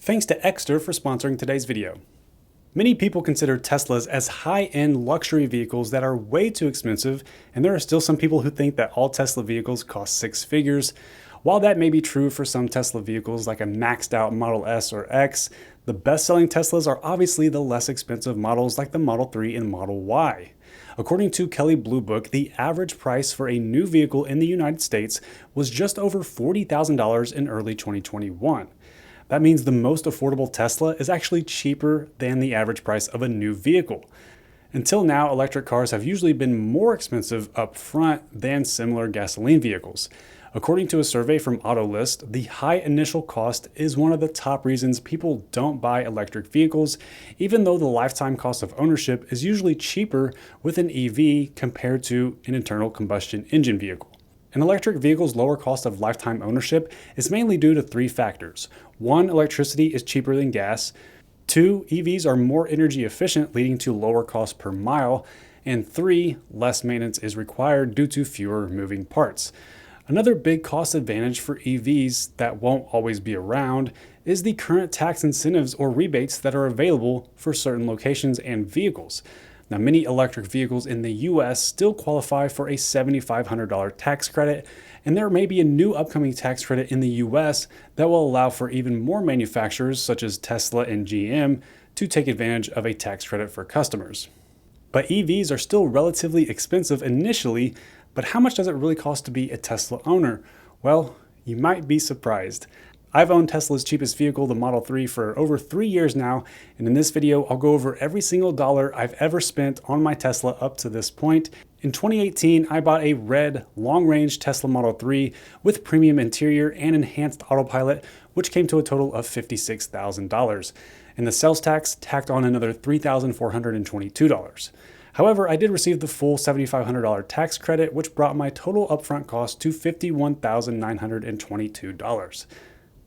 Thanks to Exter for sponsoring today's video. Many people consider Teslas as high-end luxury vehicles that are way too expensive, and there are still some people who think that all Tesla vehicles cost six figures. While that may be true for some Tesla vehicles like a maxed out Model S or X, the best-selling Teslas are obviously the less expensive models like the Model 3 and Model Y. According to Kelley Blue Book, the average price for a new vehicle in the United States was just over $40,000 in early 2021. That means the most affordable Tesla is actually cheaper than the average price of a new vehicle. Until now, electric cars have usually been more expensive up front than similar gasoline vehicles. According to a survey from Autolist, the high initial cost is one of the top reasons people don't buy electric vehicles, even though the lifetime cost of ownership is usually cheaper with an EV compared to an internal combustion engine vehicle. An electric vehicle's lower cost of lifetime ownership is mainly due to three factors. One, electricity is cheaper than gas. Two, EVs are more energy efficient, leading to lower cost per mile. And three, less maintenance is required due to fewer moving parts. Another big cost advantage for EVs that won't always be around is the current tax incentives or rebates that are available for certain locations and vehicles. Now, many electric vehicles in the US still qualify for a $7,500 tax credit, and there may be a new upcoming tax credit in the US that will allow for even more manufacturers such as Tesla and GM to take advantage of a tax credit for customers. But EVs are still relatively expensive initially, but how much does it really cost to be a Tesla owner? Well, you might be surprised. I've owned Tesla's cheapest vehicle, the Model 3, for over 3 years now, and in this video, I'll go over every single dollar I've ever spent on my Tesla up to this point. In 2018, I bought a red, long-range Tesla Model 3 with premium interior and enhanced autopilot, which came to a total of $56,000. And the sales tax tacked on another $3,422. However, I did receive the full $7,500 tax credit, which brought my total upfront cost to $51,922.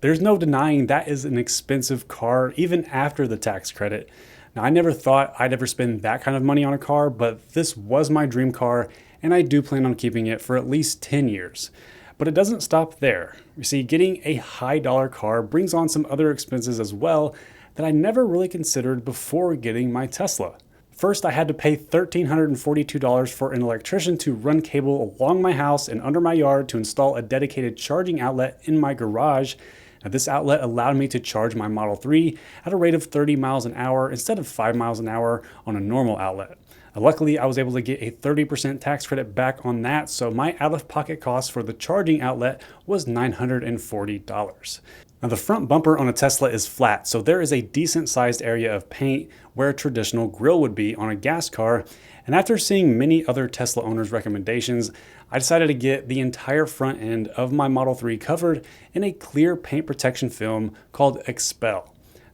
There's no denying that is an expensive car, even after the tax credit. Now, I never thought I'd ever spend that kind of money on a car, but this was my dream car, and I do plan on keeping it for at least 10 years. But it doesn't stop there. You see, getting a high dollar car brings on some other expenses as well that I never really considered before getting my Tesla. First, I had to pay $1,342 for an electrician to run cable along my house and under my yard to install a dedicated charging outlet in my garage. Now, this outlet allowed me to charge my Model 3 at a rate of 30 miles an hour instead of 5 miles an hour on a normal outlet. Luckily, I was able to get a 30% tax credit back on that, so my out-of-pocket cost for the charging outlet was $940. Now, the front bumper on a Tesla is flat, so there is a decent-sized area of paint where a traditional grille would be on a gas car. And after seeing many other Tesla owners' recommendations, I decided to get the entire front end of my Model 3 covered in a clear paint protection film called XPEL.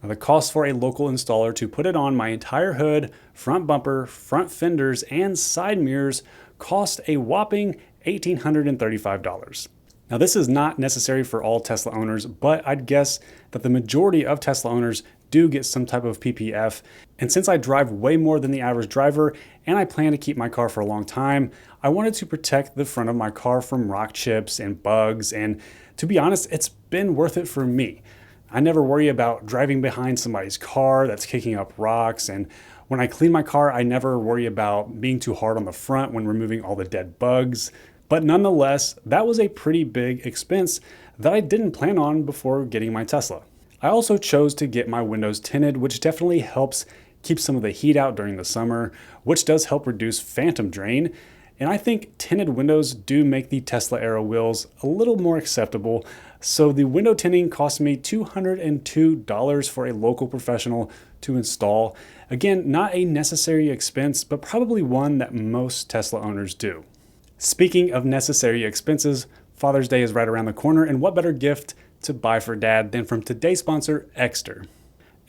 Now, the cost for a local installer to put it on my entire hood, front bumper, front fenders, and side mirrors cost a whopping $1,835. Now, this is not necessary for all Tesla owners, but I'd guess that the majority of Tesla owners do get some type of PPF. And since I drive way more than the average driver, and I plan to keep my car for a long time, I wanted to protect the front of my car from rock chips and bugs. And to be honest, it's been worth it for me. I never worry about driving behind somebody's car that's kicking up rocks. And when I clean my car, I never worry about being too hard on the front when removing all the dead bugs. But nonetheless, that was a pretty big expense that I didn't plan on before getting my Tesla. I also chose to get my windows tinted, which definitely helps keep some of the heat out during the summer, which does help reduce phantom drain. And I think tinted windows do make the Tesla Aero wheels a little more acceptable. So the window tinting cost me $202 for a local professional to install. Again, not a necessary expense, but probably one that most Tesla owners do. Speaking of necessary expenses, Father's Day is right around the corner, and what better gift to buy for dad than from today's sponsor, Exter.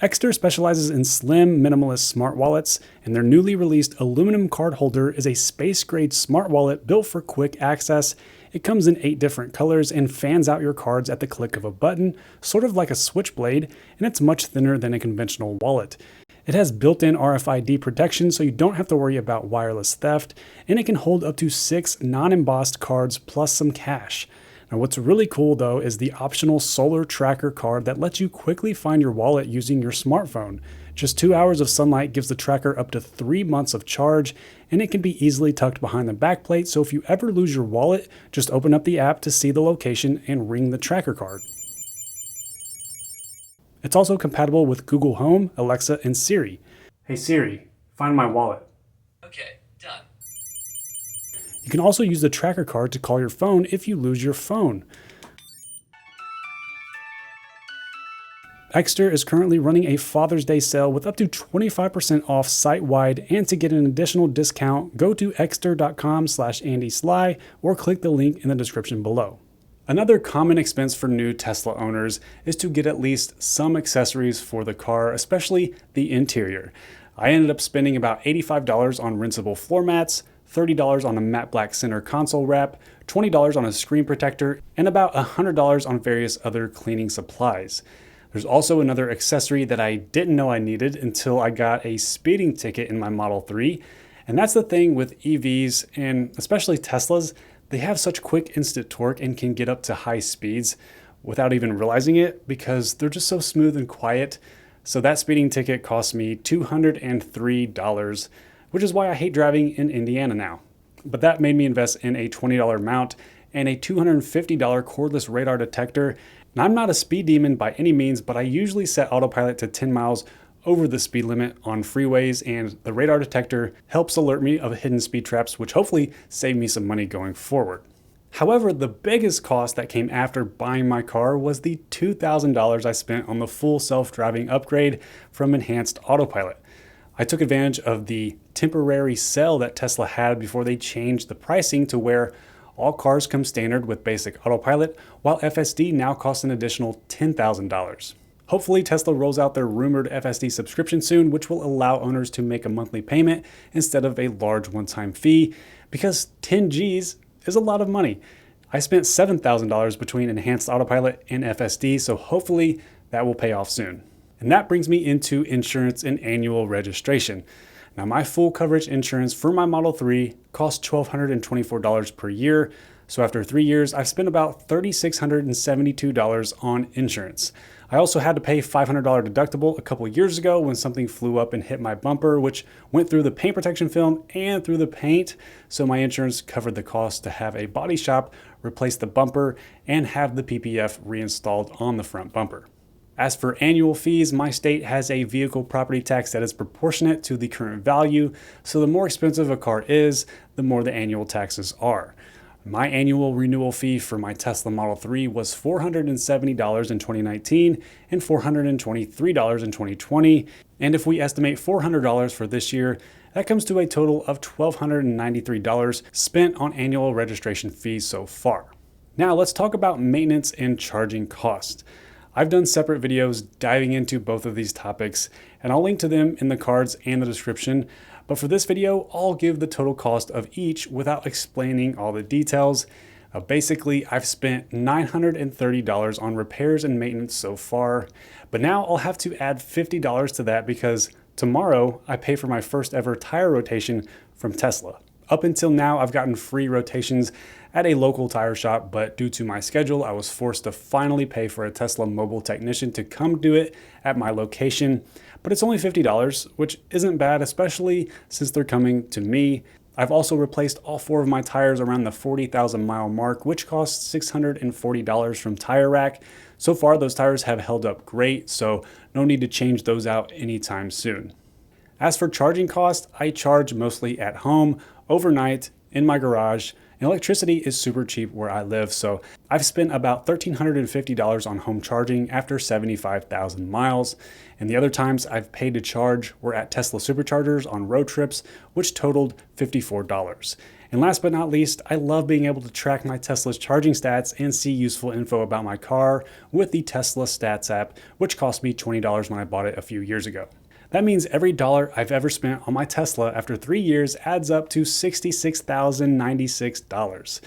Exter specializes in slim, minimalist smart wallets, and their newly released aluminum card holder is a space-grade smart wallet built for quick access. It comes in 8 different colors and fans out your cards at the click of a button, sort of like a switchblade, and it's much thinner than a conventional wallet. It has built-in RFID protection, so you don't have to worry about wireless theft, and it can hold up to 6 non-embossed cards plus some cash. Now, what's really cool though is the optional solar tracker card that lets you quickly find your wallet using your smartphone. Just 2 hours of sunlight gives the tracker up to 3 months of charge, and it can be easily tucked behind the backplate. So if you ever lose your wallet, just open up the app to see the location and ring the tracker card. It's also compatible with Google Home, Alexa, and Siri. Hey Siri, find my wallet. Okay, done. You can also use the tracker card to call your phone if you lose your phone. Ekster is currently running a Father's Day sale with up to 25% off site-wide, and to get an additional discount, go to ekster.com/AndySly or click the link in the description below. Another common expense for new Tesla owners is to get at least some accessories for the car, especially the interior. I ended up spending about $85 on rinsable floor mats, $30 on a matte black center console wrap, $20 on a screen protector, and about $100 on various other cleaning supplies. There's also another accessory that I didn't know I needed until I got a speeding ticket in my Model 3. And that's the thing with EVs, and especially Teslas. They have such quick instant torque and can get up to high speeds without even realizing it because they're just so smooth and quiet. So that speeding ticket cost me $203, which is why I hate driving in Indiana now. But that made me invest in a $20 mount and a $250 cordless radar detector. Now, I'm not a speed demon by any means, but I usually set autopilot to 10 miles over the speed limit on freeways, and the radar detector helps alert me of hidden speed traps, which hopefully save me some money going forward. However, the biggest cost that came after buying my car was the $2,000 I spent on the full self-driving upgrade from Enhanced Autopilot. I took advantage of the temporary sale that Tesla had before they changed the pricing to where all cars come standard with basic autopilot, while FSD now costs an additional $10,000. Hopefully Tesla rolls out their rumored FSD subscription soon, which will allow owners to make a monthly payment instead of a large one-time fee, because 10 G's is a lot of money. I spent $7,000 between Enhanced Autopilot and FSD, so hopefully that will pay off soon. And that brings me into insurance and annual registration. Now, my full coverage insurance for my Model 3 costs $1,224 per year. So after 3 years, I've spent about $3,672 on insurance. I also had to pay $500 deductible a couple years ago when something flew up and hit my bumper, which went through the paint protection film and through the paint. So my insurance covered the cost to have a body shop replace the bumper and have the PPF reinstalled on the front bumper. As for annual fees, my state has a vehicle property tax that is proportionate to the current value, so the more expensive a car is, the more the annual taxes are. My annual renewal fee for my Tesla Model 3 was $470 in 2019 and $423 in 2020, and if we estimate $400 for this year, that comes to a total of $1,293 spent on annual registration fees so far. Now let's talk about maintenance and charging costs. I've done separate videos diving into both of these topics, and I'll link to them in the cards and the description. But for this video, I'll give the total cost of each without explaining all the details. Basically, I've spent $930 on repairs and maintenance so far, but now I'll have to add $50 to that because tomorrow I pay for my first ever tire rotation from Tesla. Up until now, I've gotten free rotations at a local tire shop, but due to my schedule, I was forced to finally pay for a Tesla mobile technician to come do it at my location. But it's only $50, which isn't bad, especially since they're coming to me. I've also replaced all 4 of my tires around the 40,000 mile mark, which costs $640 from Tire Rack. So far, those tires have held up great, so no need to change those out anytime soon. As for charging costs, I charge mostly at home, overnight, in my garage, and electricity is super cheap where I live, so I've spent about $1,350 on home charging after 75,000 miles, and the other times I've paid to charge were at Tesla superchargers on road trips, which totaled $54. And last but not least, I love being able to track my Tesla's charging stats and see useful info about my car with the Tesla Stats app, which cost me $20 when I bought it a few years ago. That means every dollar I've ever spent on my Tesla after 3 years adds up to $66,096.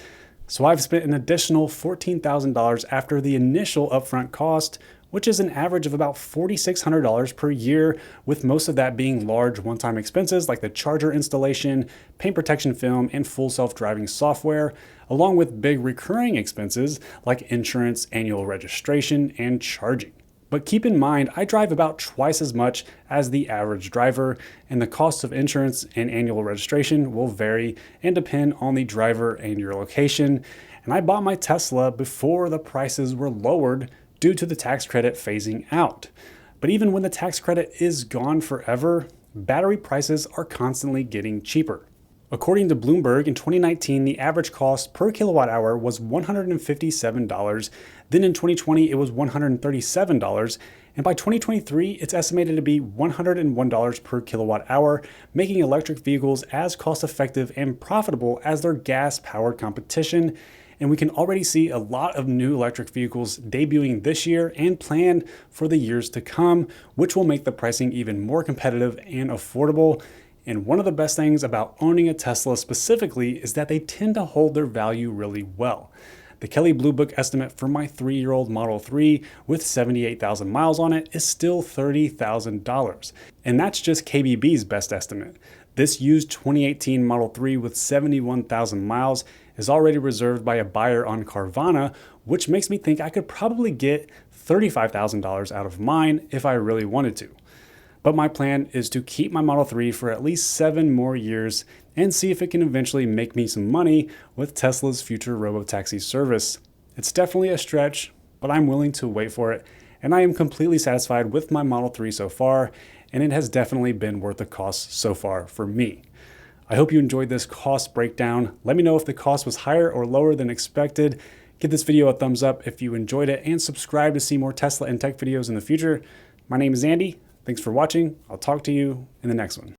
So I've spent an additional $14,000 after the initial upfront cost, which is an average of about $4,600 per year, with most of that being large one-time expenses like the charger installation, paint protection film, and full self-driving software, along with big recurring expenses like insurance, annual registration, and charging. But keep in mind, I drive about twice as much as the average driver, and the cost of insurance and annual registration will vary and depend on the driver and your location. And I bought my Tesla before the prices were lowered due to the tax credit phasing out. But even when the tax credit is gone forever, battery prices are constantly getting cheaper. According to Bloomberg, in 2019, the average cost per kilowatt hour was $157. Then in 2020, it was $137. And by 2023, it's estimated to be $101 per kilowatt hour, making electric vehicles as cost effective and profitable as their gas powered competition. And we can already see a lot of new electric vehicles debuting this year and planned for the years to come, which will make the pricing even more competitive and affordable. And one of the best things about owning a Tesla specifically is that they tend to hold their value really well. The Kelley Blue Book estimate for my 3-year-old Model 3 with 78,000 miles on it is still $30,000. And that's just KBB's best estimate. This used 2018 Model 3 with 71,000 miles is already reserved by a buyer on Carvana, which makes me think I could probably get $35,000 out of mine if I really wanted to. But my plan is to keep my Model 3 for at least 7 more years and see if it can eventually make me some money with Tesla's future robotaxi service. It's definitely a stretch, but I'm willing to wait for it, and I am completely satisfied with my Model 3 so far, and it has definitely been worth the cost so far for me. I hope you enjoyed this cost breakdown. Let me know if the cost was higher or lower than expected. Give this video a thumbs up if you enjoyed it, and subscribe to see more Tesla and tech videos in the future. My name is Andy. Thanks for watching. I'll talk to you in the next one.